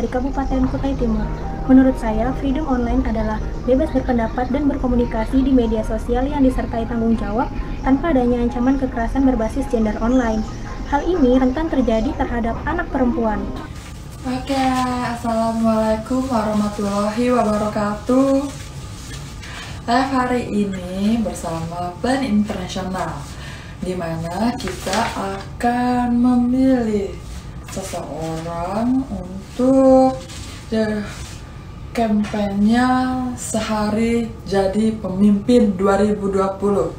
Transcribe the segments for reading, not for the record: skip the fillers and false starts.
dari Kabupaten Kutai Timur. Menurut saya, freedom online adalah bebas berpendapat dan berkomunikasi di media sosial yang disertai tanggung jawab tanpa adanya ancaman kekerasan berbasis gender online. Hal ini rentan terjadi terhadap anak perempuan. Oke, Assalamualaikum warahmatullahi wabarakatuh. Live hari ini bersama Plan Internasional, di mana kita akan memilih seseorang untuk kampanye sehari jadi pemimpin 2020.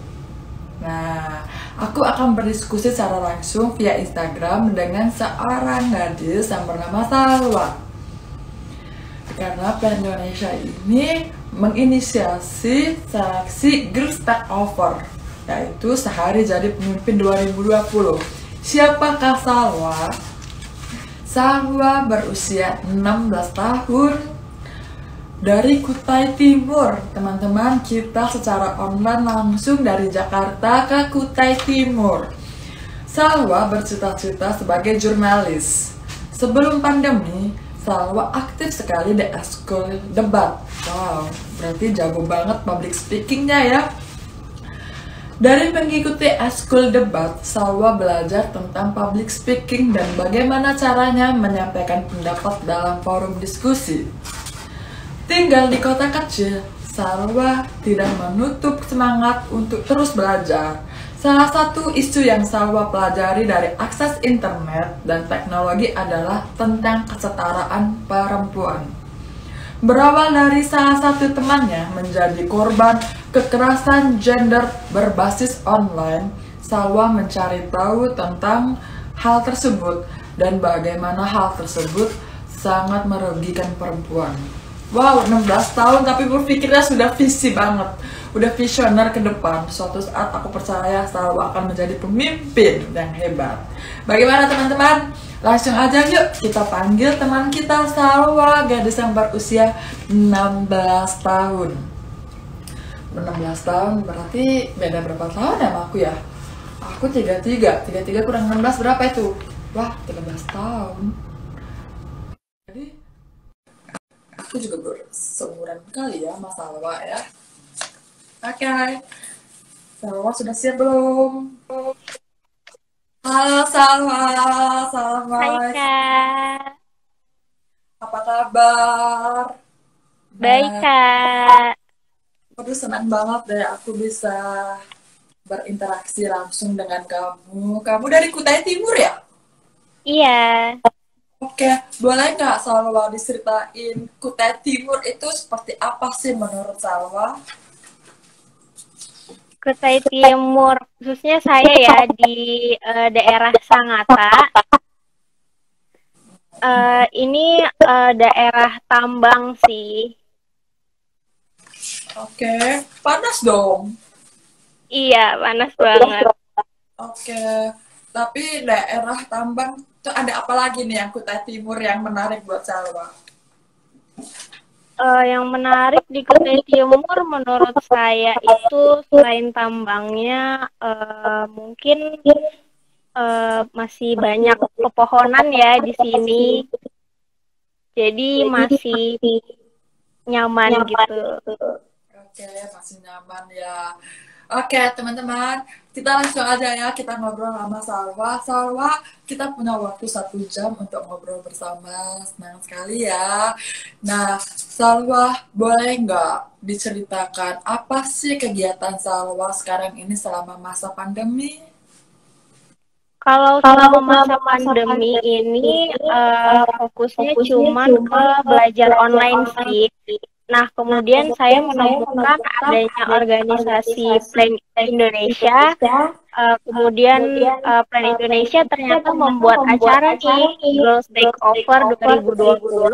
Nah, aku akan berdiskusi secara langsung via Instagram dengan seorang gadis yang bernama Salwa. Karena Plan Indonesia ini menginisiasi seleksi Girls Takeover, yaitu sehari jadi pemimpin 2020. Siapakah Salwa? Salwa berusia 16 tahun dari Kutai Timur. Teman-teman, kita secara online langsung dari Jakarta ke Kutai Timur. Salwa bercita-cita sebagai jurnalis. Sebelum pandemi, Salwa aktif sekali di eskul debat. Wow, berarti jago banget public speakingnya ya. Dari mengikuti eskul debat, Salwa belajar tentang public speaking dan bagaimana caranya menyampaikan pendapat dalam forum diskusi. Tinggal di kota kecil, Salwa tidak menutup semangat untuk terus belajar. Salah satu isu yang Salwa pelajari dari akses internet dan teknologi adalah tentang kesetaraan perempuan. Berawal dari salah satu temannya menjadi korban kekerasan gender berbasis online, Salwa mencari tahu tentang hal tersebut dan bagaimana hal tersebut sangat merugikan perempuan. Wow, 16 tahun tapi berpikirnya sudah visi banget. Udah visioner ke depan. Suatu saat aku percaya Salwa akan menjadi pemimpin yang hebat. Bagaimana teman-teman? Langsung aja yuk kita panggil teman kita Salwa, gadis yang berusia 16 tahun. 16 tahun berarti beda berapa tahun ya sama aku ya? Aku 33 kurang 16 berapa itu? Wah, 13 tahun. Jadi aku juga berseumuran kali ya Mas Salwa ya. Oke, Salwa sudah siap belum? Halo Salwa, Hai selamat. Kak, Apa kabar? baik Nah, Kak. aduh senang banget deh aku bisa berinteraksi langsung dengan kamu. Kamu dari Kutai Timur ya? Iya, Oke, boleh nggak Salwa diceritain Kutai Timur itu seperti apa sih menurut Salwa? Kutai Timur, khususnya saya ya di daerah Sangatta. Ini daerah tambang sih. Oke, panas dong. Iya, panas banget. Oke, tapi daerah tambang itu ada apa lagi nih yang Kutai Timur yang menarik buat Salwa? Yang menarik di Kutai Timur menurut saya itu selain tambangnya, mungkin masih banyak pepohonan ya di sini. Jadi masih nyaman gitu. Oke, masih nyaman ya. Oke, teman-teman, kita langsung aja ya, kita ngobrol sama Salwa. Salwa, kita punya waktu 1 jam untuk ngobrol bersama. Senang sekali ya. Nah, Salwa, boleh nggak diceritakan apa sih kegiatan Salwa sekarang ini selama masa pandemi? Kalau selama masa pandemi ini fokusnya cuman ke belajar online sih. Nah, kemudian saya menemukan adanya organisasi Plan Indonesia. Kemudian Plan Indonesia ternyata membuat acara nih Girls Takeover 2020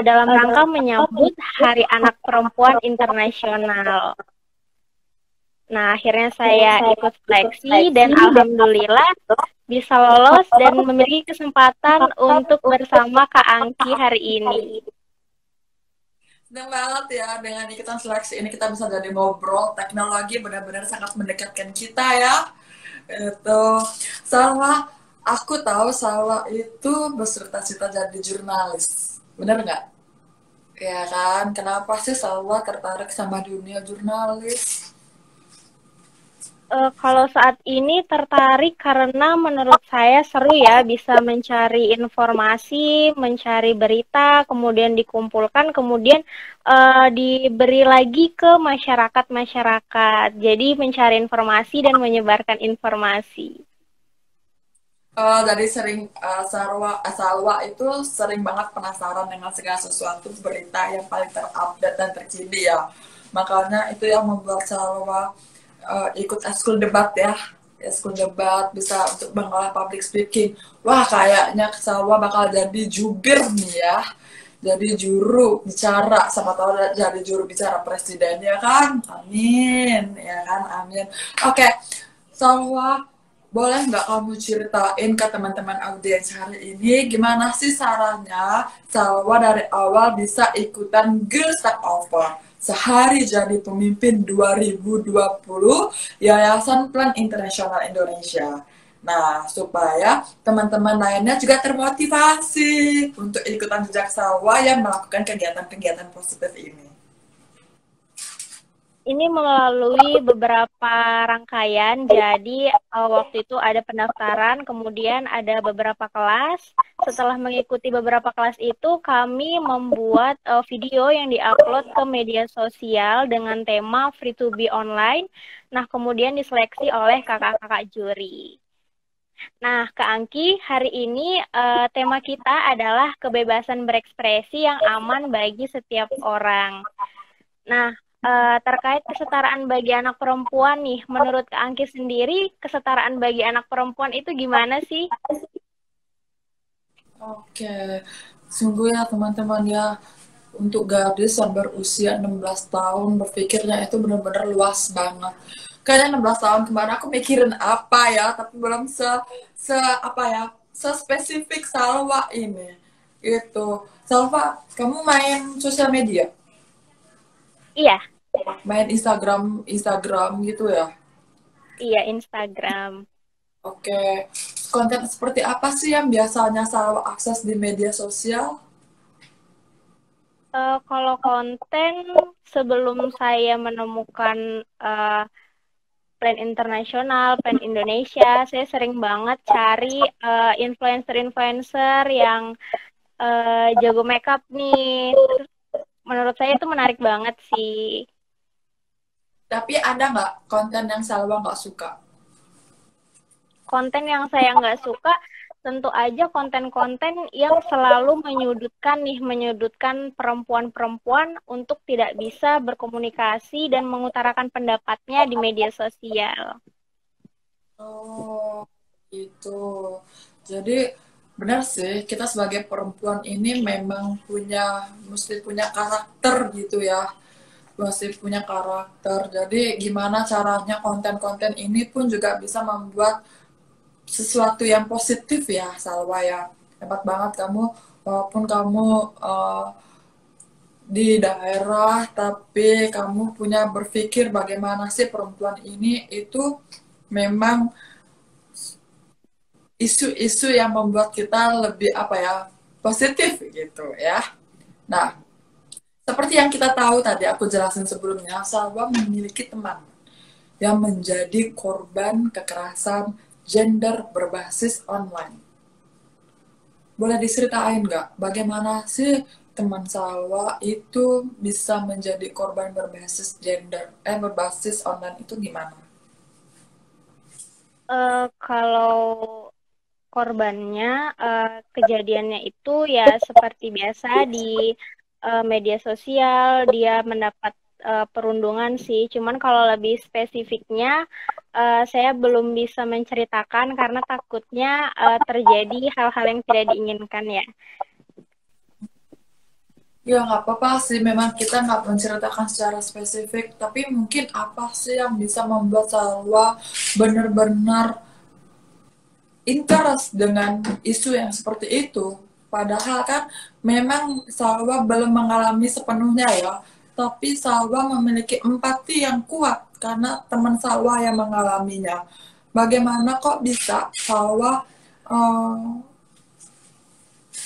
dalam rangka menyambut Hari Anak Perempuan Internasional. Nah, akhirnya saya ikut seleksi dan alhamdulillah bisa lolos dan memiliki kesempatan untuk bersama Kak Angki hari ini. Senang banget ya dengan ikutan seleksi ini kita bisa jadi ngobrol. Teknologi benar-benar sangat mendekatkan kita ya. Itu Salwa, aku tahu Salwa itu bercita-cita jadi jurnalis. Bener nggak? Ya kan? Kenapa sih Salwa tertarik sama dunia jurnalis? Kalau saat ini tertarik karena menurut saya seru ya bisa mencari informasi, mencari berita, kemudian dikumpulkan, kemudian diberi lagi ke masyarakat-masyarakat. Jadi mencari informasi dan menyebarkan informasi. Dari sering Salwa itu sering banget penasaran dengan segala sesuatu berita yang paling terupdate dan terkini ya. Makanya itu yang membuat Salwa ikut ekskul debat ya. Ekskul debat bisa untuk mengolah public speaking. Wah, kayaknya Salwa bakal jadi jubir nih ya. Jadi juru bicara, sama tahu jadi juru bicara presiden ya kan? Amin, ya kan? Amin. Oke, Salwa, boleh nggak kamu ceritain ke teman-teman audiens hari ini gimana sih sarannya Salwa dari awal bisa ikutan Girls Take Over sehari jadi pemimpin 2020 Yayasan Plan Internasional Indonesia. Nah, supaya teman-teman lainnya juga termotivasi untuk ikutan jejak Salwa yang melakukan kegiatan-kegiatan positif ini. Ini melalui beberapa rangkaian, jadi waktu itu ada pendaftaran, kemudian ada beberapa kelas. Setelah mengikuti beberapa kelas itu, kami membuat video yang diupload ke media sosial dengan tema Free to be Online. Nah, kemudian diseleksi oleh kakak-kakak juri. Nah, Kak Angki, hari ini tema kita adalah kebebasan berekspresi yang aman bagi setiap orang. Nah, terkait kesetaraan bagi anak perempuan nih, menurut Kak Angki sendiri, kesetaraan bagi anak perempuan itu gimana sih? Oke, sungguh ya teman-teman ya, untuk gadis yang berusia 16 tahun berpikirnya itu benar-benar luas banget. Kayaknya 16 tahun kemarin aku mikirin apa ya, tapi belum apa ya, spesifik Salwa ini. Itu. Salwa, kamu main sosial media? Iya, Main Instagram gitu ya? iya Instagram. Oke. Konten seperti apa sih yang biasanya Salwa akses di media sosial? Kalau konten sebelum saya menemukan Plan Internasional, Plan Indonesia, saya sering banget cari influencer-influencer yang jago makeup nih. Menurut saya itu menarik banget sih. Tapi ada nggak konten yang Salwa nggak suka? Konten yang saya nggak suka, tentu aja konten-konten yang selalu menyudutkan perempuan-perempuan untuk tidak bisa berkomunikasi dan mengutarakan pendapatnya di media sosial. Oh, gitu. Jadi benar sih, kita sebagai perempuan ini memang mesti punya karakter gitu ya. Mesti punya karakter. Jadi gimana caranya konten-konten ini pun juga bisa membuat sesuatu yang positif ya, Salwa ya. Hebat banget kamu, walaupun kamu di daerah, tapi kamu punya berpikir bagaimana sih perempuan ini itu memang isu-isu yang membuat kita lebih apa ya, positif gitu ya. Nah, seperti yang kita tahu tadi aku jelasin sebelumnya, Salwa memiliki teman yang menjadi korban kekerasan gender berbasis online. Boleh diceritain nggak bagaimana sih teman Salwa itu bisa menjadi korban berbasis online itu gimana? Kalau korbannya, kejadiannya itu ya seperti biasa di media sosial, dia mendapat perundungan sih. Cuman kalau lebih spesifiknya, saya belum bisa menceritakan karena takutnya terjadi hal-hal yang tidak diinginkan ya. Ya nggak apa-apa sih, memang kita nggak menceritakan secara spesifik, tapi mungkin apa sih yang bisa membuat Salwa benar-benar interest dengan isu yang seperti itu. Padahal kan memang Salwa belum mengalami sepenuhnya ya, tapi Salwa memiliki empati yang kuat karena teman Salwa yang mengalaminya. Bagaimana kok bisa Salwa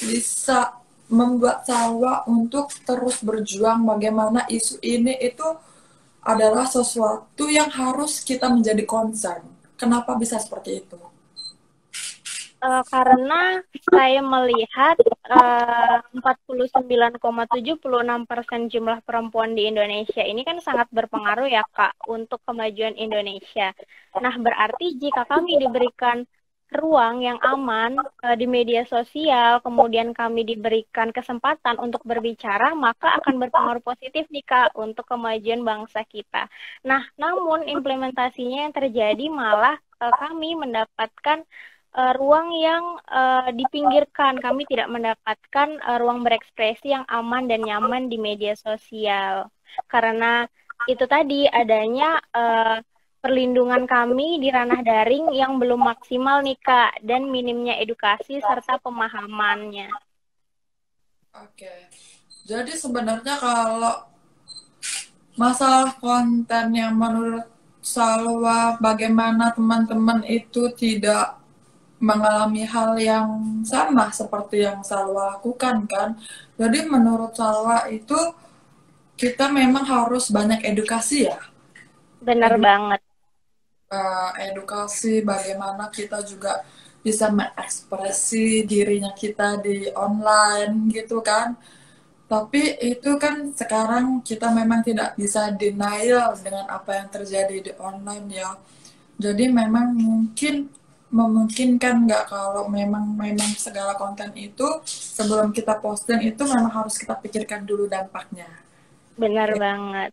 bisa membuat Salwa untuk terus berjuang bagaimana isu ini itu adalah sesuatu yang harus kita menjadi concern. Kenapa bisa seperti itu? Karena saya melihat 49,76% jumlah perempuan di Indonesia ini kan sangat berpengaruh ya Kak untuk kemajuan Indonesia. Nah, berarti jika kami diberikan ruang yang aman di media sosial, kemudian kami diberikan kesempatan untuk berbicara, maka akan berpengaruh positif nih Kak untuk kemajuan bangsa kita. Nah, namun implementasinya yang terjadi malah kami mendapatkan ruang yang dipinggirkan. Kami tidak mendapatkan ruang berekspresi yang aman dan nyaman di media sosial. Karena itu tadi adanya perlindungan kami di ranah daring yang belum maksimal nih Kak, dan minimnya edukasi serta pemahamannya. Oke. Jadi sebenarnya kalau masalah konten yang menurut Salwa bagaimana teman-teman itu tidak mengalami hal yang sama seperti yang Salwa lakukan kan. Jadi menurut Salwa itu kita memang harus banyak edukasi ya. Benar banget. Edukasi bagaimana kita juga bisa mengekspresi dirinya kita di online gitu kan. Tapi itu kan sekarang kita memang tidak bisa denial dengan apa yang terjadi di online ya. Jadi memang memungkinkan nggak kalau memang segala konten itu sebelum kita posting itu memang harus kita pikirkan dulu dampaknya. Benar banget.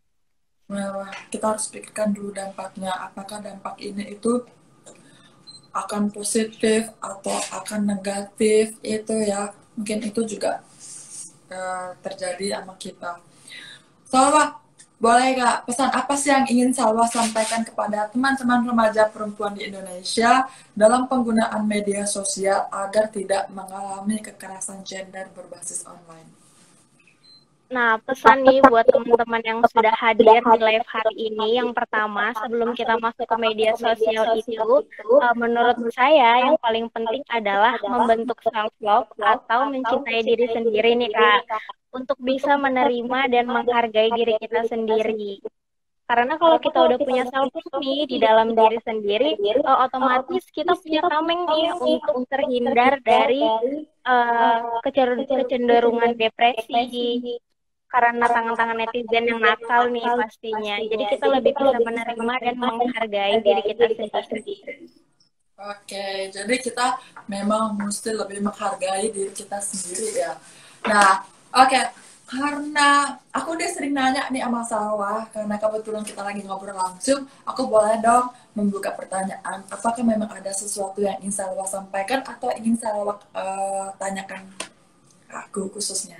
Nah, kita harus pikirkan dulu dampaknya. Apakah dampak ini itu akan positif atau akan negatif itu ya. Mungkin itu juga terjadi sama kita. Salwa, boleh Kak, pesan apa sih yang ingin Salwa sampaikan kepada teman-teman remaja perempuan di Indonesia dalam penggunaan media sosial agar tidak mengalami kekerasan gender berbasis online? Nah, pesan nih buat teman-teman yang sudah hadir di live hari ini, yang pertama, sebelum kita masuk ke media sosial itu, menurut saya yang paling penting adalah membentuk self-love atau mencintai diri sendiri nih Kak, untuk bisa menerima dan menghargai diri kita sendiri. Karena kalau kita udah punya self-love nih di dalam diri sendiri, otomatis kita punya tameng nih untuk terhindar dari kecenderungan depresi, karena tangan-tangan netizen yang nakal nih pastinya. Jadi kita lebih bisa menerima dan menghargai diri kita sendiri. Oke, jadi kita memang mesti lebih menghargai diri kita sendiri ya. Nah, oke, karena aku udah sering nanya nih sama Salwa, karena kebetulan kita lagi ngobrol langsung, aku boleh dong membuka pertanyaan. Apakah memang ada sesuatu yang ingin Salwa sampaikan atau ingin Salwa tanyakan aku khususnya?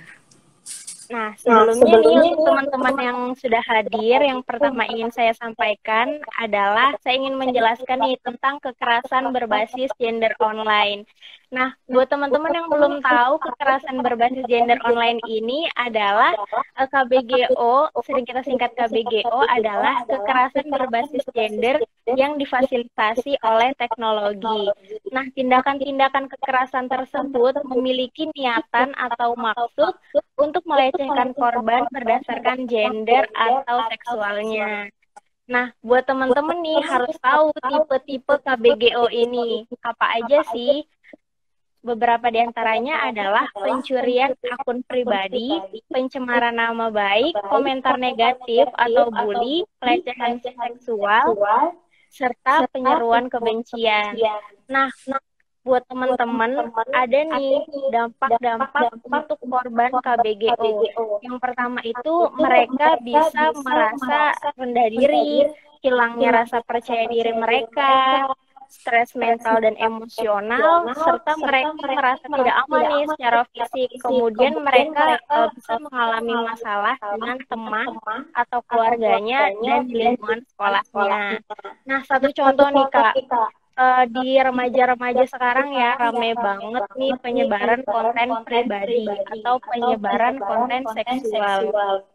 Nah, sebelumnya nih untuk teman-teman yang sudah hadir, yang pertama ingin saya sampaikan adalah saya ingin menjelaskan nih tentang kekerasan berbasis gender online. Nah, buat teman-teman yang belum tahu, kekerasan berbasis gender online ini adalah KBGO, sering kita singkat KBGO, adalah kekerasan berbasis gender yang difasilitasi oleh teknologi. Nah, tindakan-tindakan kekerasan tersebut memiliki niatan atau maksud untuk melecehkan korban berdasarkan gender atau seksualnya. Nah, buat teman-teman nih harus tahu tipe-tipe KBGO ini. Apa aja sih? Beberapa di antaranya adalah pencurian akun pribadi, pencemaran nama baik, komentar negatif atau bully, pelecehan seksual, serta penyeruan kebencian. Nah, buat teman-teman, ada nih dampak-dampak untuk korban KBGO. Yang pertama itu mereka bisa merasa rendah diri, hilangnya rasa percaya diri mereka, stres mental dan emosional, serta mereka merasa tidak aman nih secara fisik. Kemudian mereka bisa mengalami masalah dengan teman atau keluarganya dan di lingkungan sekolahnya. Nah, satu contoh nih Kak, di remaja-remaja sekarang ya rame banget nih penyebaran konten pribadi atau penyebaran konten seksual.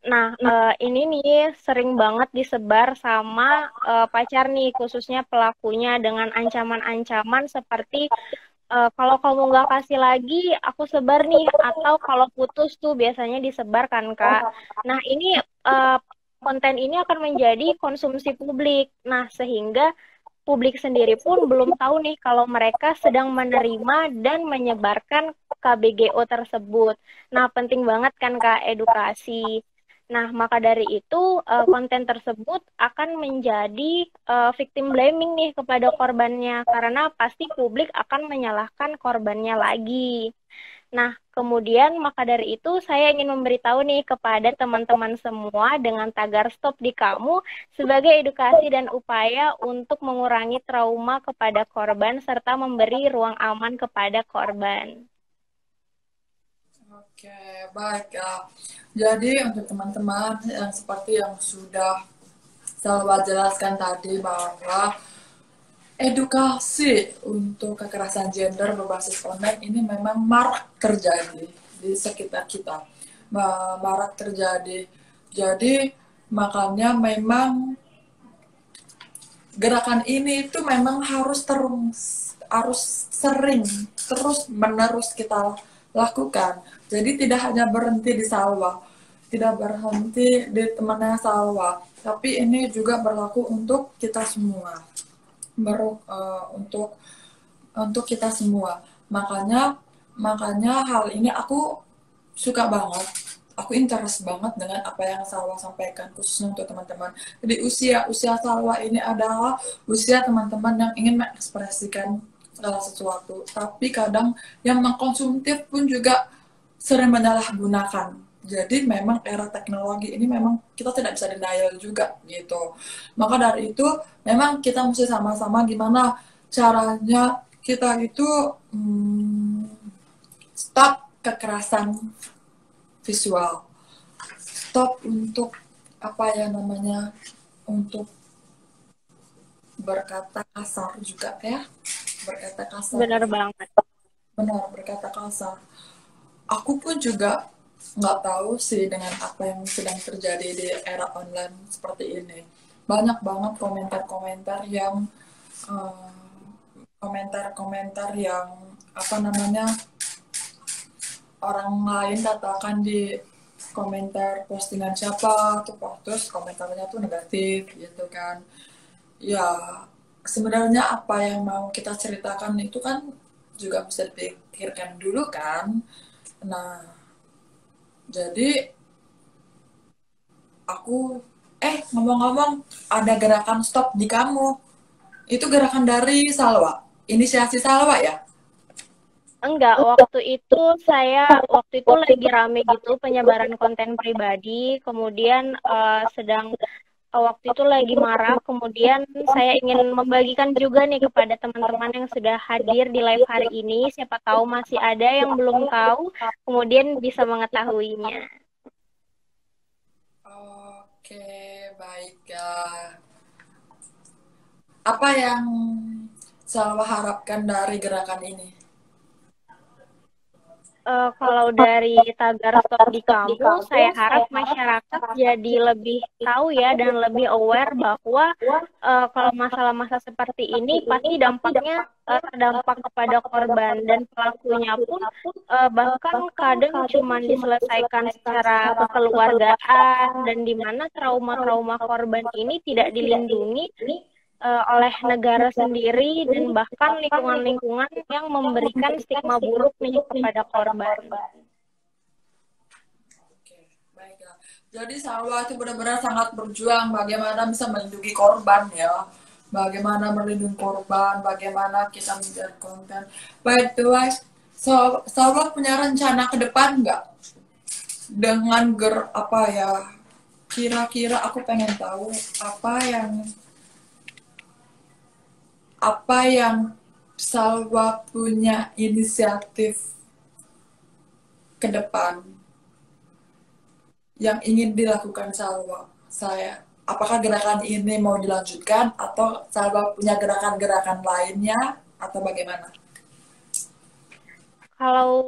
Nah, ini nih sering banget disebar sama pacar nih, khususnya pelakunya dengan ancaman-ancaman seperti kalau kamu nggak kasih lagi, aku sebar nih. Atau kalau putus tuh biasanya disebar kan, Kak. Nah, ini eh, konten ini akan menjadi konsumsi publik. Nah, sehingga publik sendiri pun belum tahu nih kalau mereka sedang menerima dan menyebarkan KBGO tersebut. Nah, penting banget kan Kak edukasi. Nah, maka dari itu konten tersebut akan menjadi victim blaming nih kepada korbannya karena pasti publik akan menyalahkan korbannya lagi. Nah, kemudian maka dari itu saya ingin memberitahu nih kepada teman-teman semua dengan tagar Stop di Kamu sebagai edukasi dan upaya untuk mengurangi trauma kepada korban serta memberi ruang aman kepada korban. Oke, baik ya. Jadi untuk teman-teman yang seperti yang sudah Salwa jelaskan tadi bahwa edukasi untuk kekerasan gender berbasis online ini memang marak terjadi di sekitar kita. Marak terjadi. Jadi makanya memang gerakan ini itu memang harus sering terus menerus kita lakukan. Jadi tidak hanya berhenti di Salwa, tidak berhenti di temannya Salwa, tapi ini juga berlaku untuk kita semua, untuk kita semua. Makanya hal ini aku suka banget. Aku interest banget dengan apa yang Salwa sampaikan, khususnya untuk teman-teman. Jadi usia Salwa ini adalah usia teman-teman yang ingin mengekspresikan segala sesuatu. Tapi kadang yang mengkonsumtif pun juga sering menyalahgunakan. Jadi memang era teknologi ini memang kita tidak bisa denial juga gitu. Maka dari itu memang kita mesti sama-sama gimana caranya kita itu stop kekerasan visual, stop untuk apa ya namanya, untuk berkata kasar juga ya, berkata kasar. Benar banget. Benar, berkata kasar. Aku pun juga nggak tahu sih dengan apa yang sedang terjadi di era online seperti ini. Banyak banget komentar-komentar yang komentar-komentar yang apa namanya, orang lain katakan di komentar postingan siapa tuh, terus komentarnya tuh negatif gitu kan. Ya sebenarnya apa yang mau kita ceritakan itu kan juga bisa dipikirkan dulu kan. Nah jadi aku ngomong-ngomong, ada gerakan Stop di Kamu, itu gerakan dari Salwa, inisiasi Salwa ya? Enggak, waktu itu lagi rame gitu penyebaran konten pribadi, kemudian waktu itu lagi marah, kemudian saya ingin membagikan juga nih kepada teman-teman yang sudah hadir di live hari ini, siapa tahu masih ada yang belum tahu, kemudian bisa mengetahuinya. Oke, baik ya. Apa yang Salwa harapkan dari gerakan ini? Kalau dari tagar Stop di Kamu, saya harap masyarakat jadi lebih tahu ya dan lebih aware bahwa kalau masalah-masalah seperti ini pasti dampaknya terdampak kepada korban dan pelakunya pun bahkan kadang cuma diselesaikan secara kekeluargaan dan di mana trauma-trauma korban ini tidak dilindungi oleh negara sendiri dan bahkan lingkungan-lingkungan yang memberikan stigma buruk nih kepada korban. Oke, baiklah. Jadi Salwa itu benar-benar sangat berjuang bagaimana bisa melindungi korban ya. Bagaimana melindungi korban, bagaimana kita menjadi konten. By the way, Salwa punya rencana ke depan nggak? Dengan apa ya? Kira-kira aku pengen tahu apa yang Salwa punya inisiatif ke depan yang ingin dilakukan Salwa. Apakah gerakan ini mau dilanjutkan atau Salwa punya gerakan-gerakan lainnya atau bagaimana? Kalau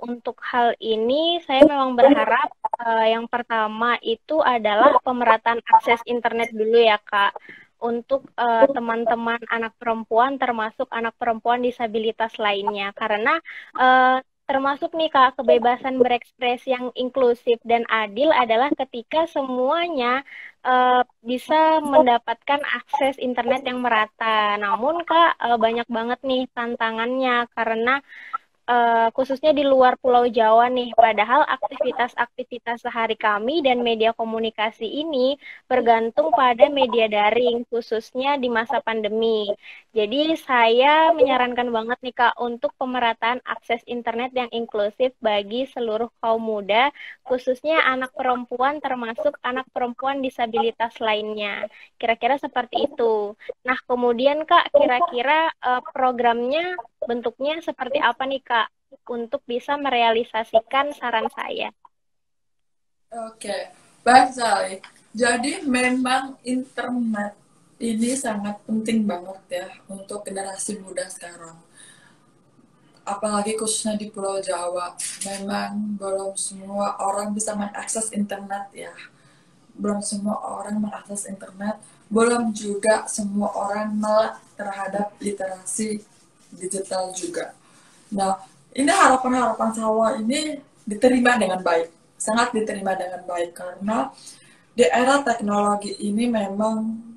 untuk hal ini saya memang berharap yang pertama itu adalah pemerataan akses internet dulu ya Kak. untuk teman-teman anak perempuan, termasuk anak perempuan disabilitas lainnya. Karena termasuk nih Kak, kebebasan berekspresi yang inklusif dan adil adalah ketika semuanya bisa mendapatkan akses internet yang merata. Namun Kak, banyak banget nih tantangannya karena khususnya di luar Pulau Jawa nih. Padahal aktivitas-aktivitas sehari kami dan media komunikasi ini bergantung pada media daring, khususnya di masa pandemi. Jadi saya menyarankan banget nih Kak untuk pemerataan akses internet yang inklusif bagi seluruh kaum muda, khususnya anak perempuan termasuk anak perempuan disabilitas lainnya. Kira-kira seperti itu. Nah, kemudian Kak, kira-kira programnya bentuknya seperti apa nih Kak untuk bisa merealisasikan saran saya? Oke, baik Sally. Jadi memang internet ini sangat penting banget ya untuk generasi muda sekarang. Apalagi khususnya di Pulau Jawa, memang belum semua orang bisa mengakses internet ya. Belum semua orang mengakses internet, belum juga semua orang melek terhadap literasi digital juga. Nah, ini harapan-harapan Salwa ini diterima dengan baik, sangat diterima dengan baik karena di era teknologi ini memang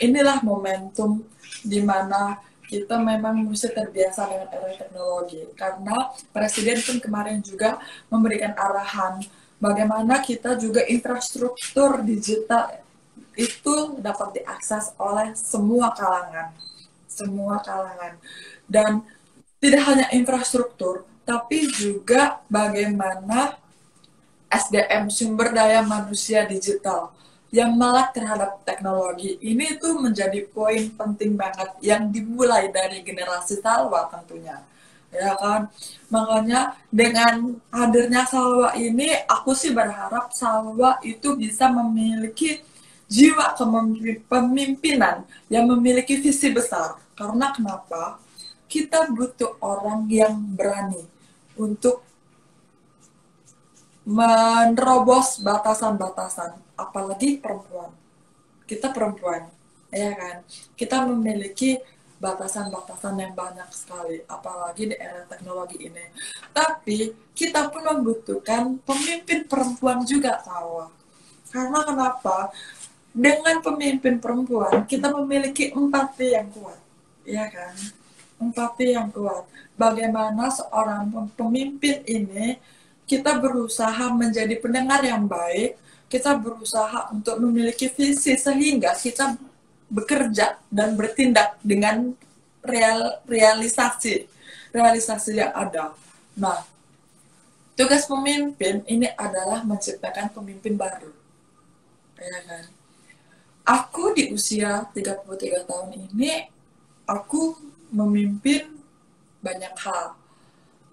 inilah momentum di mana kita memang mesti terbiasa dengan era teknologi karena Presiden pun kemarin juga memberikan arahan bagaimana kita juga infrastruktur digital itu dapat diakses oleh semua kalangan dan tidak hanya infrastruktur tapi juga bagaimana SDM sumber daya manusia digital yang melek terhadap teknologi ini tuh menjadi poin penting banget yang dimulai dari generasi Salwa tentunya ya kan. Makanya dengan hadirnya Salwa ini aku sih berharap Salwa itu bisa memiliki jiwa kepemimpinan yang memiliki visi besar. Karena kenapa? Kita butuh orang yang berani untuk menerobos batasan-batasan, apalagi perempuan. Kita perempuan, ya kan? Kita memiliki batasan-batasan yang banyak sekali, apalagi di era teknologi ini. Tapi kita pun membutuhkan pemimpin perempuan juga, tahu? Karena kenapa? Dengan pemimpin perempuan, kita memiliki empati yang kuat, ya kan? Empati yang kuat. Bagaimana seorang pemimpin ini kita berusaha menjadi pendengar yang baik, kita berusaha untuk memiliki visi sehingga kita bekerja dan bertindak dengan realisasi yang ada. Nah, tugas pemimpin ini adalah menciptakan pemimpin baru. Ya kan? Aku di usia 33 tahun ini, aku memimpin banyak hal.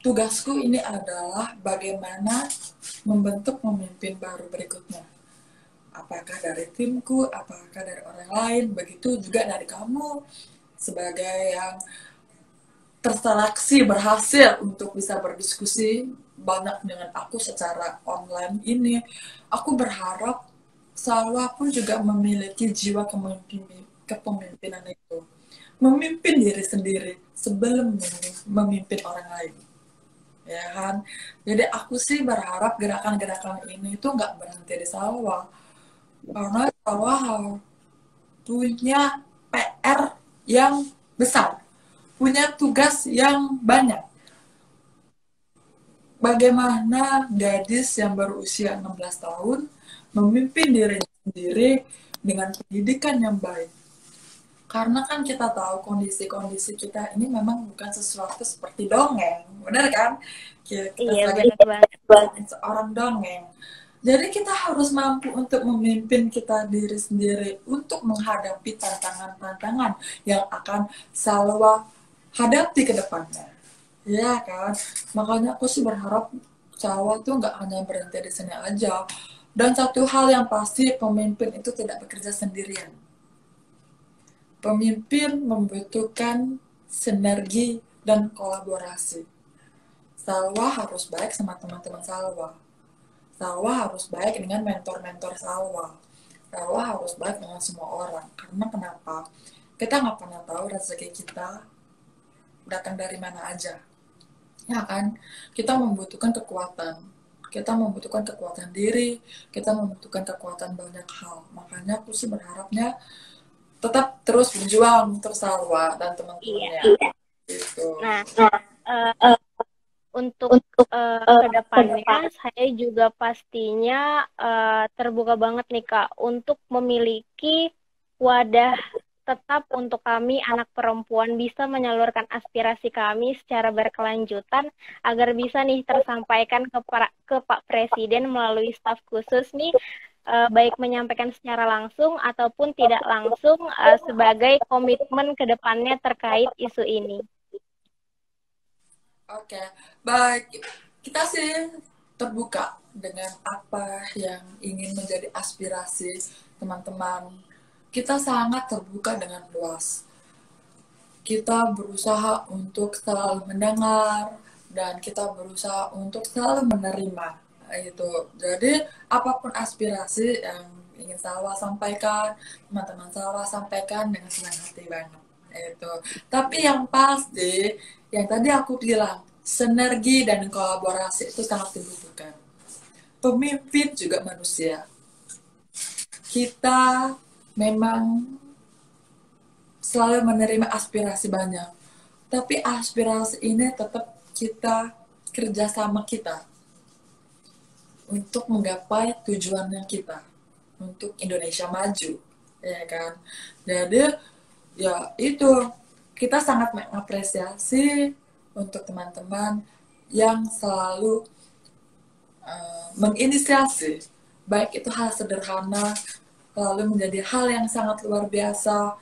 Tugasku ini adalah bagaimana membentuk pemimpin baru berikutnya. Apakah dari timku, apakah dari orang lain, begitu juga dari kamu sebagai yang terseleksi berhasil untuk bisa berdiskusi banyak dengan aku secara online ini. Aku berharap Salwa pun juga memiliki jiwa kepemimpinan itu. Memimpin diri sendiri sebelum memimpin orang lain. Ya kan, jadi aku sih berharap gerakan-gerakan ini itu nggak berhenti di Salwa karena Salwa punya PR yang besar, punya tugas yang banyak. Bagaimana gadis yang berusia 16 tahun memimpin dirinya sendiri dengan pendidikan yang baik. Karena kan kita tahu kondisi-kondisi kita ini memang bukan sesuatu seperti dongeng, benar kan? Kita Iya, sebagai benar banget. seorang dongeng. Jadi kita harus mampu untuk memimpin kita diri sendiri untuk menghadapi tantangan-tantangan yang akan Salwa hadapi ke depannya. Ya kan? Makanya aku sih berharap Salwa tuh nggak hanya berhenti di sini aja. Dan satu hal yang pasti, pemimpin itu tidak bekerja sendirian. Pemimpin membutuhkan sinergi dan kolaborasi. Salwa harus baik sama teman-teman Salwa. Salwa harus baik dengan mentor-mentor Salwa. bahwa harus baik dengan semua orang. Karena kenapa? Kita nggak pernah tahu rezeki kita datang dari mana aja. Ya kan? Kita membutuhkan kekuatan. Kita membutuhkan kekuatan diri, kita membutuhkan kekuatan banyak hal. Makanya aku sih berharapnya tetap terus berjuang untuk Salwa dan teman-temannya. Iya. Gitu. Nah, untuk kedepannya saya juga pastinya terbuka banget nih Kak untuk memiliki wadah tetap untuk kami anak perempuan bisa menyalurkan aspirasi kami secara berkelanjutan agar bisa nih tersampaikan ke Pak Presiden melalui staf khusus nih baik menyampaikan secara langsung ataupun tidak langsung sebagai komitmen kedepannya terkait isu ini. Oke, baik. Kita sih terbuka dengan apa yang ingin menjadi aspirasi teman-teman. Kita sangat terbuka dengan luas. Kita berusaha untuk selalu mendengar dan kita berusaha untuk selalu menerima itu. Jadi apapun aspirasi yang ingin Salwa sampaikan, teman-teman Salwa sampaikan dengan senang hati banget. Itu. Tapi yang pasti, yang tadi aku bilang, sinergi dan kolaborasi itu sangat dibutuhkan. Pemimpin juga manusia. Kita memang selalu menerima aspirasi banyak. Tapi aspirasi ini tetap kita kerjasama kita untuk menggapai tujuannya kita, untuk Indonesia maju, ya kan? Jadi ya itu kita sangat mengapresiasi untuk teman-teman yang selalu menginisiasi, baik itu hal sederhana lalu menjadi hal yang sangat luar biasa,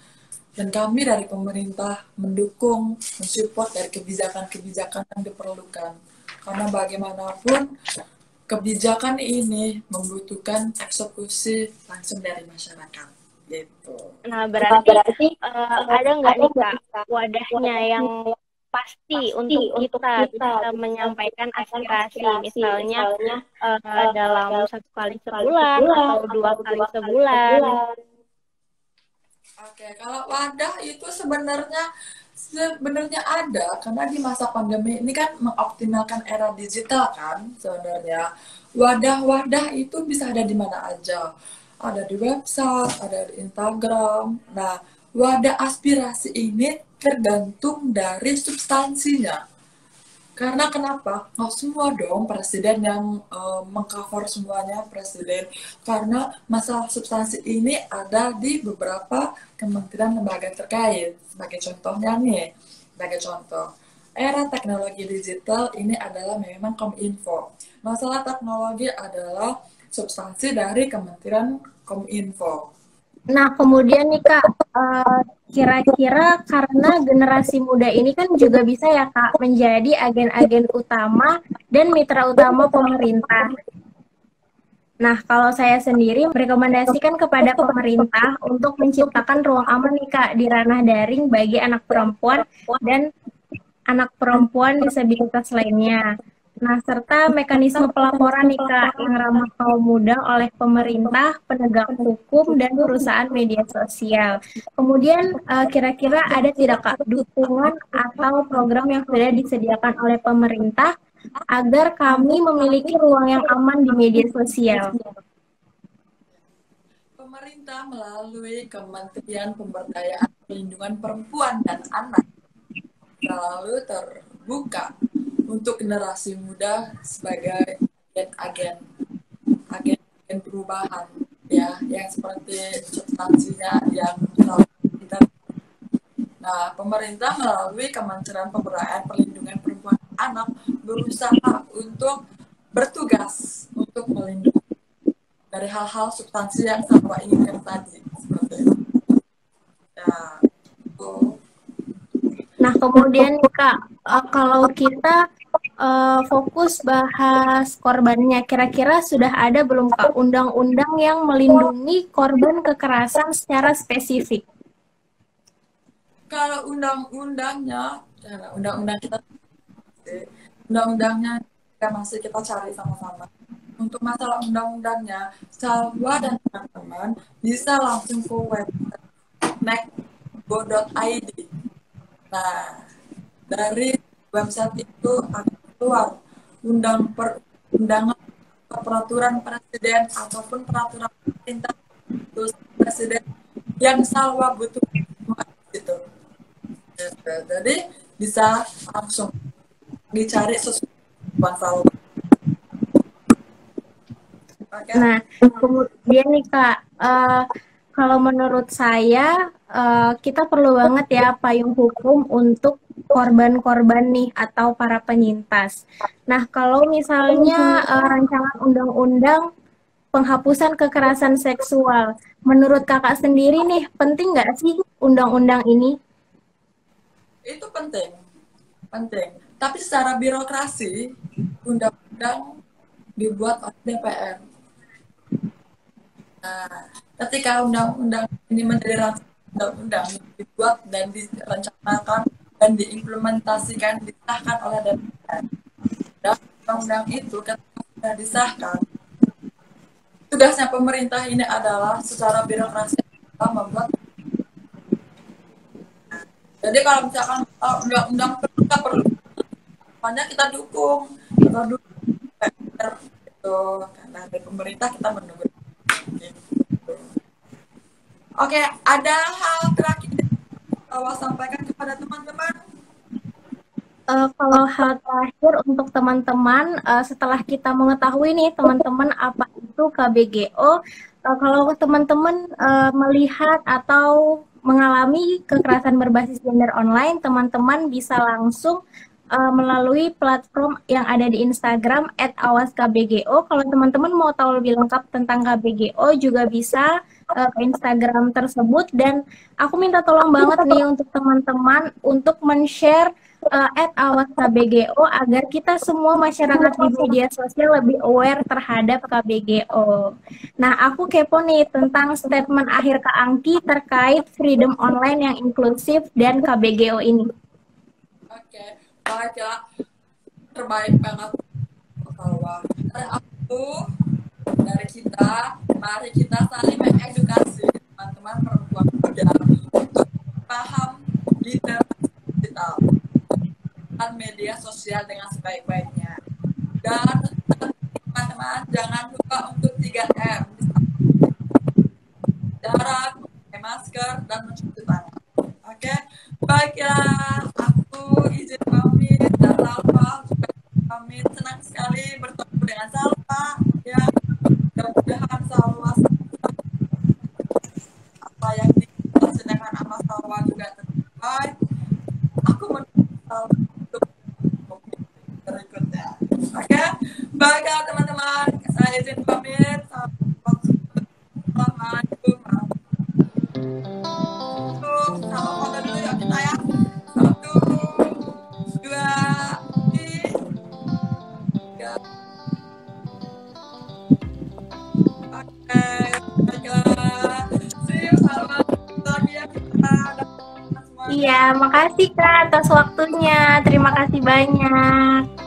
dan kami dari pemerintah mendukung, mensupport dari kebijakan-kebijakan yang diperlukan, karena bagaimanapun kebijakan ini membutuhkan eksekusi langsung dari masyarakat. Gitu. Nah, berarti ada nggak nih Kak wadahnya yang pasti untuk kita bisa menyampaikan aspirasi, misalnya dalam 1 kali sebulan atau 2 kali sebulan? Oke, kalau wadah itu sebenarnya ada, karena di masa pandemi ini kan mengoptimalkan era digital kan sebenarnya. Wadah-wadah itu bisa ada di mana aja. Ada di website, ada di Instagram. Nah, wadah aspirasi ini tergantung dari substansinya. Karena kenapa? Nggak semua dong presiden yang mengcover semuanya presiden. Karena masalah substansi ini ada di beberapa kementerian lembaga terkait. Sebagai contohnya nih, sebagai contoh, era teknologi digital ini adalah memang Kominfo. Masalah teknologi adalah substansi dari Kementerian Kominfo. Nah, kemudian nih Kak, kira-kira karena generasi muda ini kan juga bisa ya Kak menjadi agen-agen utama dan mitra utama pemerintah. Nah, kalau saya sendiri merekomendasikan kepada pemerintah untuk menciptakan ruang aman nih Kak di ranah daring bagi anak perempuan dan anak perempuan disabilitas lainnya. Nah, serta mekanisme pelaporan nih Kak yang ramah kaum muda oleh pemerintah, penegak hukum, dan perusahaan media sosial. Kemudian kira-kira ada tidak Kak dukungan atau program yang sudah disediakan oleh pemerintah agar kami memiliki ruang yang aman di media sosial? Pemerintah melalui Kementerian Pemberdayaan Perlindungan Perempuan dan Anak selalu terbuka untuk generasi muda sebagai agen perubahan, ya, yang seperti substansinya yang kita. Nah, pemerintah melalui Kementerian Pemberdayaan Perlindungan Perempuan dan Anak berusaha untuk bertugas untuk melindungi dari hal-hal substansi yang saya inginkan tadi, seperti itu. Ya, itu. Nah, kemudian Kak, kalau kita fokus bahas korbannya, kira-kira sudah ada belum Kak undang-undang yang melindungi korban kekerasan secara spesifik? Kalau undang-undangnya kita masih kita cari sama-sama. untuk masalah undang-undangnya, Salwa dan teman-teman bisa langsung ke website nek.go.id. Nah, dari website itu akan keluar undangan peraturan presiden ataupun peraturan pemerintah presiden yang Salwa butuh gitu. Jadi bisa langsung dicari sesuai Salwa. Okay. Nah, kemudian nih Kak, kalau menurut saya kita perlu banget ya payung hukum untuk korban-korban nih atau para penyintas. Nah, kalau misalnya rancangan undang-undang penghapusan kekerasan seksual, menurut Kakak sendiri nih, penting nggak sih undang-undang ini? Itu penting, penting. Tapi secara birokrasi, undang-undang dibuat oleh DPR. Nah, ketika undang-undang ini menjadi undang-undang dibuat dan direncanakan dan diimplementasikan, disahkan oleh DPR. Dan undang-undang itu ketika sudah disahkan, tugasnya pemerintah ini adalah secara birokrasi membuat. Jadi kalau misalkan undang-undang kita perlu, makanya kita dukung DPR itu, karena dari pemerintah kita menunggu. Oke, ada hal terakhir yang sampaikan kepada teman-teman. Kalau hal terakhir untuk teman-teman, setelah kita mengetahui nih teman-teman apa itu KBGO, kalau teman-teman melihat atau mengalami kekerasan berbasis gender online, teman-teman bisa langsung melalui platform yang ada di Instagram @awaskbgo. Kalau teman-teman mau tahu lebih lengkap tentang KBGO juga bisa ke Instagram tersebut, dan aku minta tolong banget nih untuk teman-teman untuk men-share @awaskbgo agar kita semua masyarakat di media sosial lebih aware terhadap KBGO. Nah, aku kepo nih tentang statement akhir Kak Angki terkait freedom online yang inklusif dan KBGO ini. Oke, baiklah, terbaik banget bahwa dari aku, dari kita, mari kita saling mengedukasi teman-teman perempuan muda untuk paham literasi digital dan media sosial dengan sebaik-baiknya. Dan teman-teman jangan lupa untuk 3M, jarak, pakai masker, dan mencuci tangan. Oke, baiklah, aku izin pamit dan Salva juga pamit. Senang sekali bertemu dengan Salva. Ya, mudah-mudahan Salva apa yang dikasih dengan sama Salva juga terbaik. Aku menunggu Salva untuk berikutnya. Oke, baiklah teman-teman, saya izin pamit. Assalamualaikum. Sama foto dulu ya kita ya. 1, 2, 3. Oke, baiklah. See you, selamat lagi ya kita. Iya, makasih Kak atas waktunya. Terima kasih banyak.